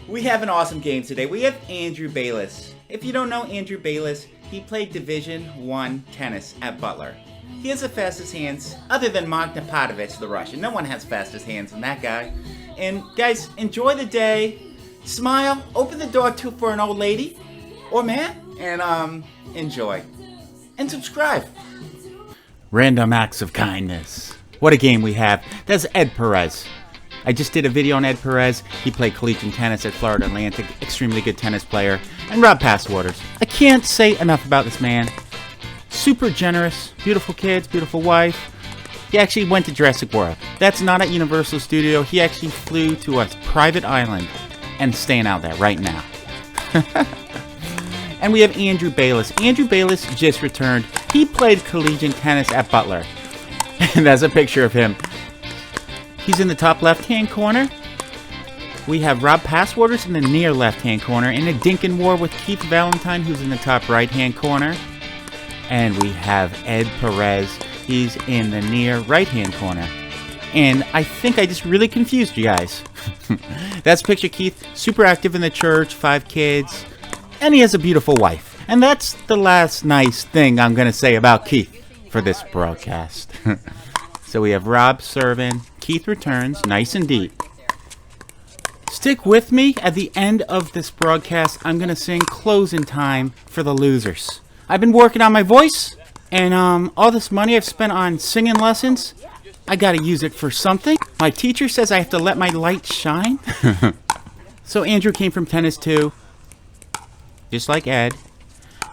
We have an awesome game today. We have Andrew Bayliss. If you don't know Andrew Bayliss, he played Division I tennis at Butler. He has the fastest hands, other than Magna Patovich, the Russian. No one has fastest hands than that guy. And guys, enjoy the day. Smile. Open the door for an old lady or man, and enjoy. And subscribe. Random acts of kindness. What a game we have. That's Ed Perez. I just did a video on Ed Perez. He played collegiate tennis at Florida Atlantic. Extremely good tennis player. And Rob Paswaters. I can't say enough about this man. Super generous. Beautiful kids. Beautiful wife. He actually went to Jurassic World. That's not at Universal Studio. He actually flew to a private island and staying out there right now. And we have Andrew Bayliss. Andrew Bayliss just returned. He played collegiate tennis at Butler. And that's a picture of him. He's in the top left-hand corner. We have Rob Paswaters in the near left-hand corner. In a dink and war with Keith Valentine, who's in the top right-hand corner. And we have Ed Perez. He's in the near right-hand corner. And I think I just really confused you guys. That's picture Keith. Super active in the church, 5 kids. And he has a beautiful wife. And that's the last nice thing I'm going to say about Keith for this broadcast. So we have Rob serving. Keith returns. Nice and deep. Stick with me. At the end of this broadcast, I'm going to sing Closing Time for the losers. I've been working on my voice. And all this money I've spent on singing lessons, I got to use it for something. My teacher says I have to let my light shine. So Andrew came from tennis too. Just like Ed.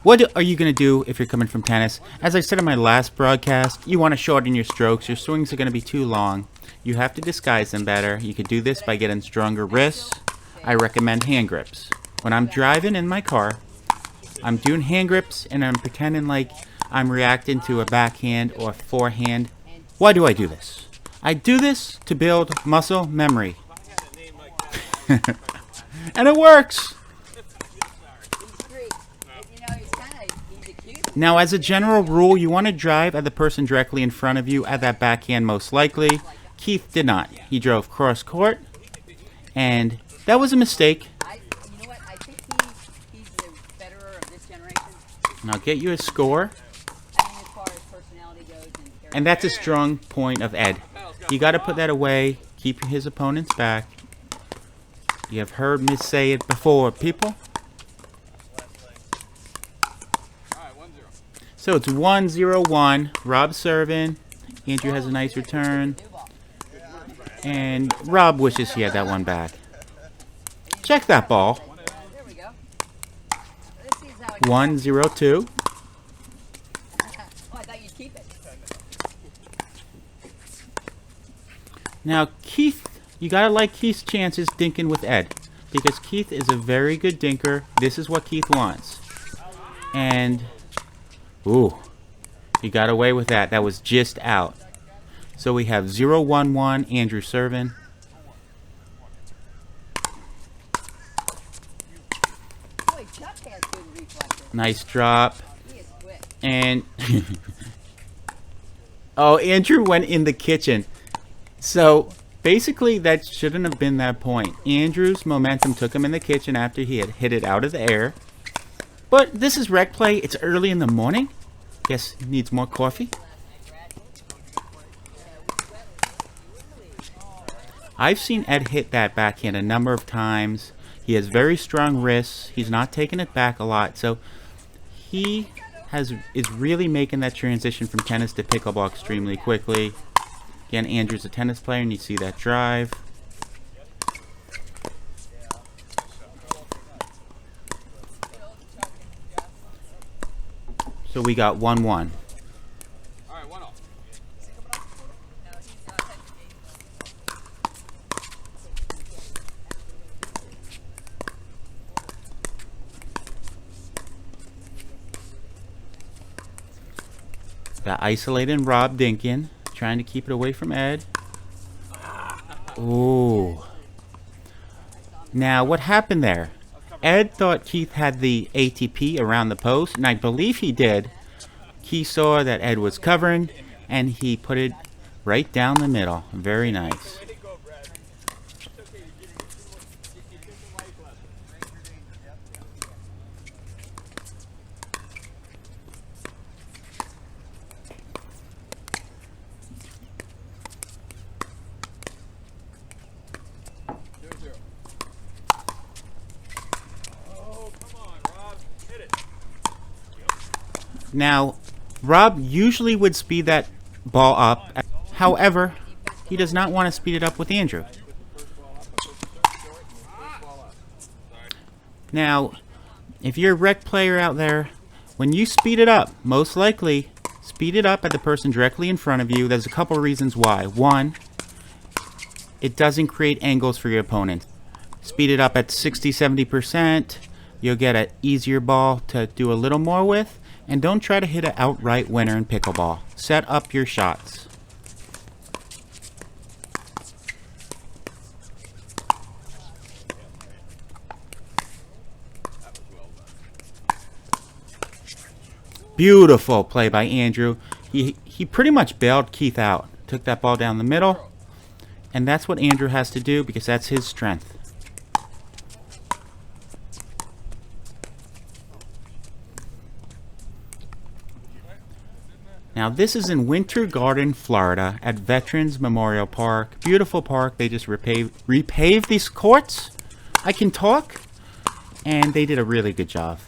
What are you going to do if you're coming from tennis? As I said in my last broadcast, you want to shorten your strokes. Your swings are going to be too long. You have to disguise them better. You could do this by getting stronger wrists. I recommend hand grips. When I'm driving in my car, I'm doing hand grips and I'm pretending like I'm reacting to a backhand or forehand. Why do I do this? I do this to build muscle memory. And it works! Now, as a general rule, you want to drive at the person directly in front of you at that backhand most likely. Keith did not. He drove cross court, and that was a mistake. You know what? I think he's the betterer of this generation. And I'll get you a score. I mean, as far as personality goes. And that's a strong point of Ed. You got to put that away. Keep his opponents back. You have heard me say it before, people. So it's 1-0-1. Rob serving. Andrew has a nice return. And Rob wishes he had that one back. Check that ball. 1-0-2. Now Keith, you gotta like Keith's chances dinking with Ed. Because Keith is a very good dinker. This is what Keith wants. And ooh, he got away with that. That was just out. So we have 0-1-1, Andrew serving. Nice drop. And oh, Andrew went in the kitchen. So basically that shouldn't have been that point. Andrew's momentum took him in the kitchen after he had hit it out of the air. But this is rec play. It's early in the morning. Guess he needs more coffee. I've seen Ed hit that backhand a number of times. He has very strong wrists. He's not taking it back a lot. So he is really making that transition from tennis to pickleball extremely quickly. Again, Andrew's a tennis player and you see that drive. So we got 1-1. Got isolating Rob Dinkin, trying to keep it away from Ed. Ooh. Now, what happened there? Ed thought Keith had the ATP around the post, and I believe he did. He saw that Ed was covering, and he put it right down the middle. Very nice. Now, Rob usually would speed that ball up. However, he does not want to speed it up with Andrew. Now, if you're a rec player out there, when you speed it up, most likely speed it up at the person directly in front of you. There's a couple reasons why. One, it doesn't create angles for your opponent. Speed it up at 60-70%. You'll get an easier ball to do a little more with. And don't try to hit an outright winner in pickleball. Set up your shots. Beautiful play by Andrew. He pretty much bailed Keith out. Took that ball down the middle. And that's what Andrew has to do because that's his strength. Now this is in Winter Garden, Florida at Veterans Memorial Park. Beautiful park. They just repaved these courts. I can talk. And they did a really good job.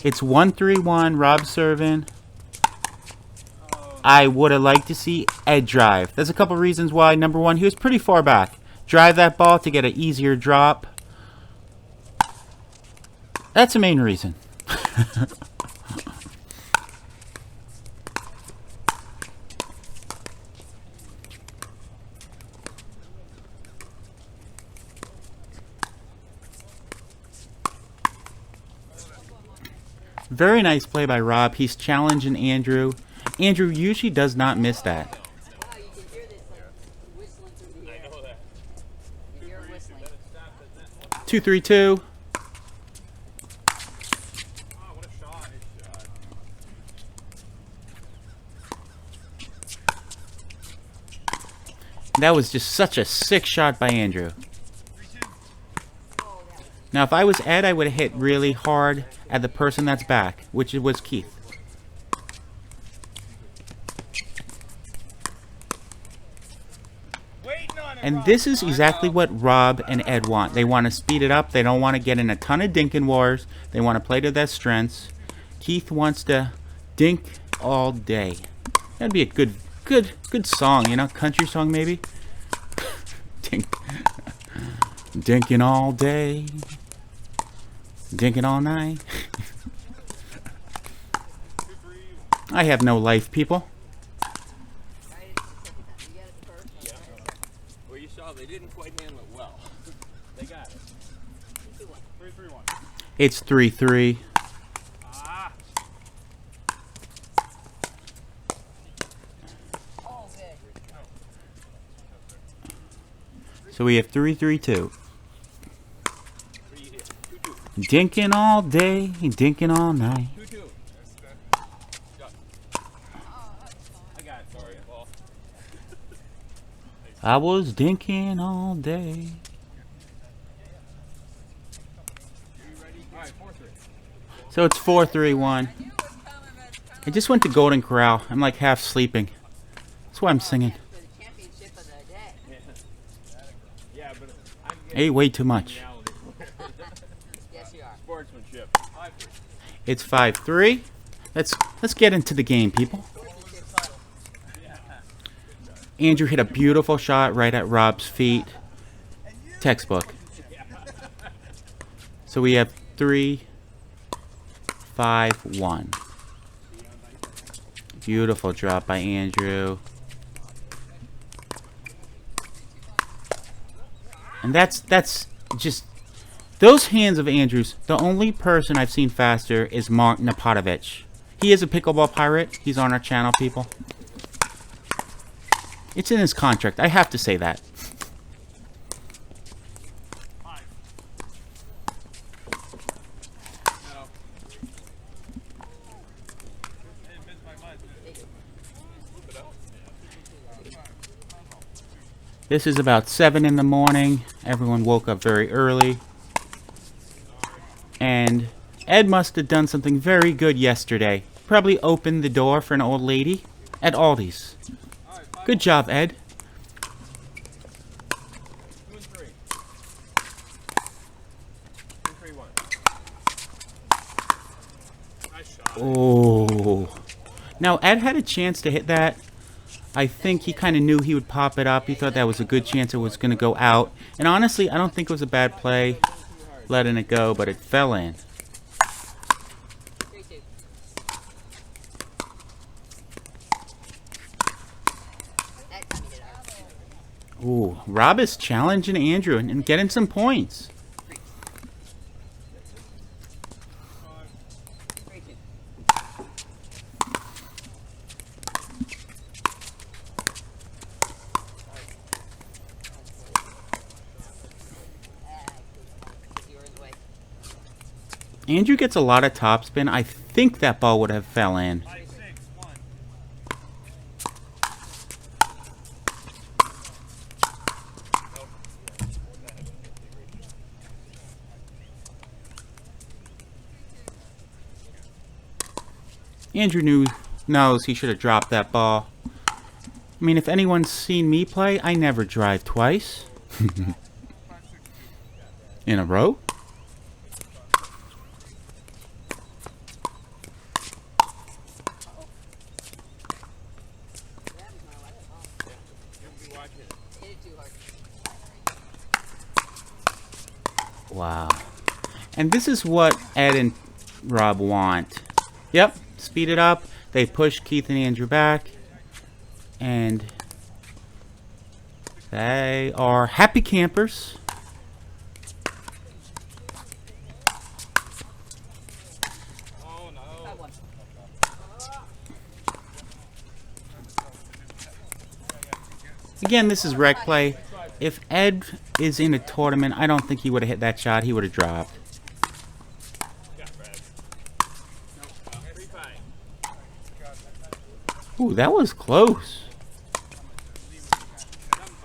It's 1-3-1, Rob serving. I would have liked to see Ed drive. There's a couple reasons why. Number one, he was pretty far back. Drive that ball to get an easier drop. That's the main reason. Very nice play by Rob. He's challenging Andrew. Andrew usually does not miss that. Wow, you can hear this like whistling through the air. I know that. You hear it whistling. 2-3-2. Oh, what a shot. That was just such a sick shot by Andrew. Now, if I was Ed, I would have hit really hard at the person that's back, which was Keith. And this is exactly what Rob and Ed want. They want to speed it up. They don't want to get in a ton of dinking wars. They want to play to their strengths. Keith wants to dink all day. That'd be a good song, you know, country song maybe. Dink. Dinking all day. Dinking all night. I have no life, people. Well, you saw they didn't quite handle it well. They got it. 3-3-1. It's 3-3. So we have 3-3-2. Dinking all day, dinking all night. 2-2. I got it. Sorry, Paul. I was dinking all day. So it's 4-3-1. I just went to Golden Corral. I'm like half sleeping. That's why I'm singing. For the championship of the day. Yeah, but I ate way too much. Yes, you are. Sportsmanship. It's 5-3. Let's get into the game, people. Andrew hit a beautiful shot right at Rob's feet. Textbook. So we have 3-5-1. Beautiful drop by Andrew. And that's just those hands of Andrew's. The only person I've seen faster is Mark Napotovich. He is a pickleball pirate. He's on our channel, people. It's in his contract. I have to say that. This is about 7 in the morning. Everyone woke up very early. And Ed must have done something very good yesterday. Probably opened the door for an old lady at Aldi's. Good job, Ed. 2 and 3. 2, 3, 1. Nice shot. Oh. Now, Ed had a chance to hit that. I think he kind of knew he would pop it up. He thought that was a good chance it was going to go out. And honestly, I don't think it was a bad play letting it go, but it fell in. 3-2. That time you did it. Ooh, Rob is challenging Andrew and getting some points. 3-2. You were in the way. Andrew gets a lot of topspin. I think that ball would have fell in. 5, 6, 1. Andrew knows he should have dropped that ball. I mean, if anyone's seen me play, I never drive twice. In a row? Hit it too hard. Wow. And this is what Ed and Rob want. Yep, speed it up. They push Keith and Andrew back. And they are happy campers. Oh, no. 5-1. Again, this is rec play. If Ed is in a tournament, I don't think he would have hit that shot. He would have dropped. Yeah, Perez. 3-5. Ooh, that was close.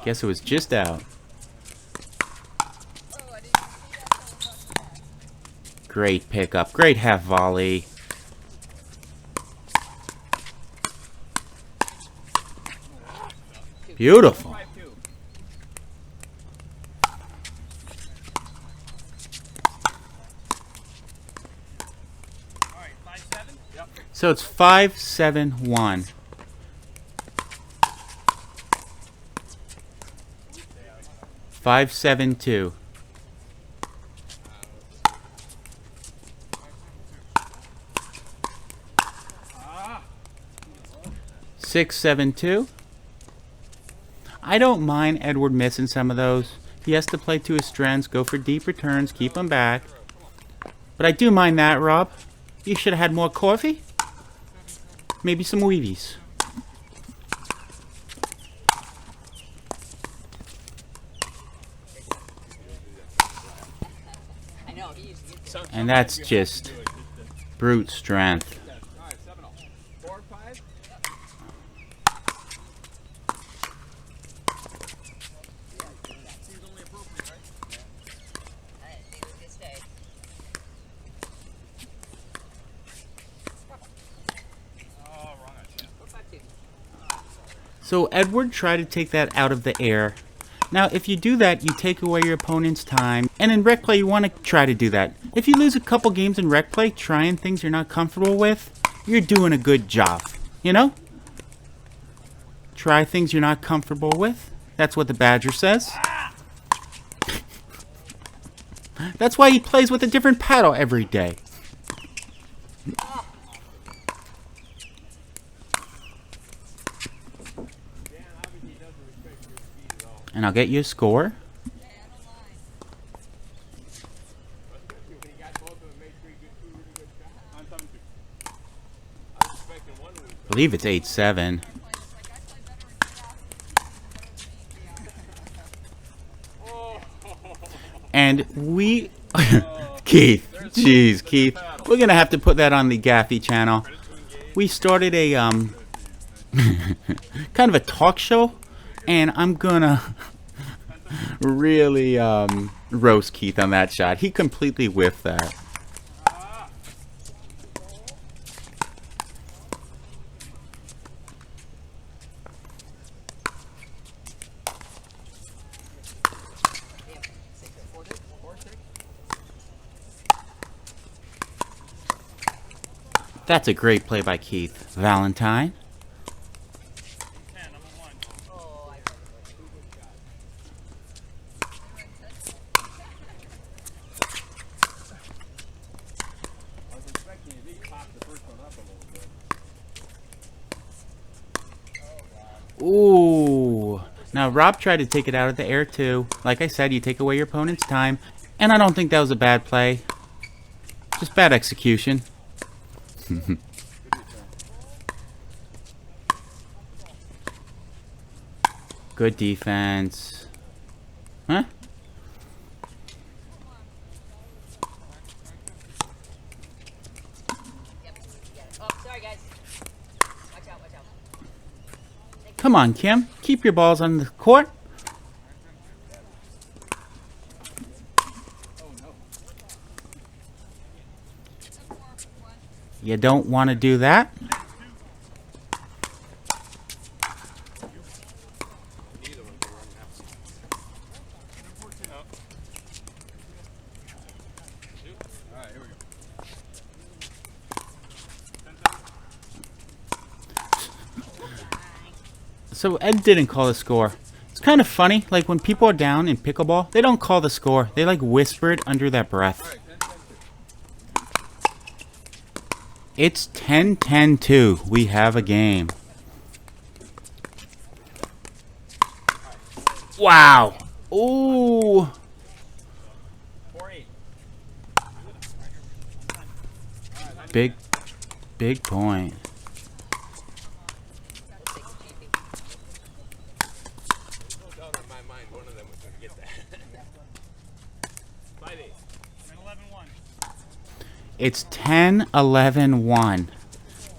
Guess it was just out. Great pickup. Great half volley. Beautiful. 5-2. All right, 5-7. Yep. So it's 5-7-1. 5-7-2. 6-7-2. I don't mind Edward missing some of those. He has to play to his strengths, go for deep returns, keep them back. But I do mind that, Rob. You should have had more coffee. Maybe some Wheaties. I know, he used to get there. And that's just brute strength. All right, 7-0. 4, 5. Seems only appropriate, right? I didn't think it was gonna stay. Oh, wrong idea. 4-5-2. So Edward tried to take that out of the air. Now, if you do that, you take away your opponent's time. And in rec play, you want to try to do that. If you lose a couple games in rec play, trying things you're not comfortable with, you're doing a good job. You know? Try things you're not comfortable with. That's what the Badger says. That's why he plays with a different paddle every day. And I'll get you a score. I believe it's 8-7. And we... Keith. Jeez, Keith. We're going to have to put that on the Gaffey channel. We started a, kind of a talk show. And I'm going to really roast Keith on that shot. He completely whiffed that. That's a great play by Keith. Valentine. 10, I'm on 1. Oh, I I was expecting you to pop the first one up a little bit. Ooh. Now, Rob tried to take it out of the air, too. Like I said, you take away your opponent's time. And I don't think that was a bad play. Just bad execution. Good defense. Huh? Oh, sorry, guys. Watch out, watch out. Come on, Kim. Keep your balls on the court. You don't want to do that. Alright, here we go. So Ed didn't call the score. It's kind of funny, like when people are down in pickleball, they don't call the score. They like whisper it under their breath. Alright, 10-10-2. It's 10-10-2. We have a game. Wow. Ooh. 4-8. Big point. No doubt in my mind one of them was going to get that. 5-8. 11-1. It's 10-11-1.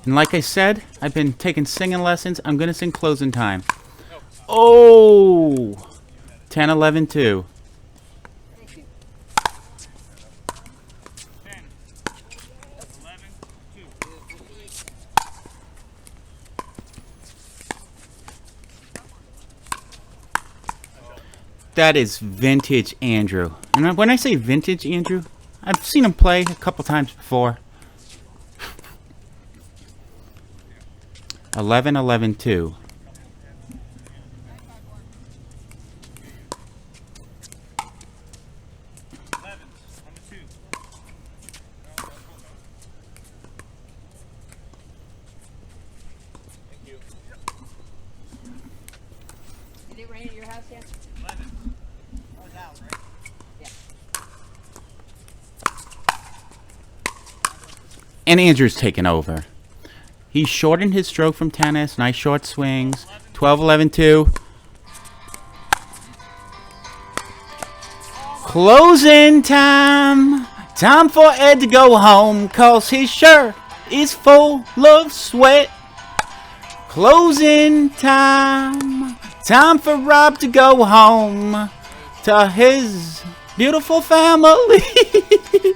And like I said, I've been taking singing lessons. I'm going to sing closing time. Oh! 10-11-2. 10. 11-2. That is vintage Andrew. And when I say vintage Andrew, I've seen him play a couple times before. 11-11-2. 11 on the 2. Thank you. Did it rain at your house yet? 11. I was out, right? Yeah. And Andrew's taken over. He shortened his stroke from tennis. Nice short swings. 12-11-2. Closing time. Time for Ed to go home, 'cause his shirt is full of sweat. Closing time. Time for Rob to go home to his beautiful family.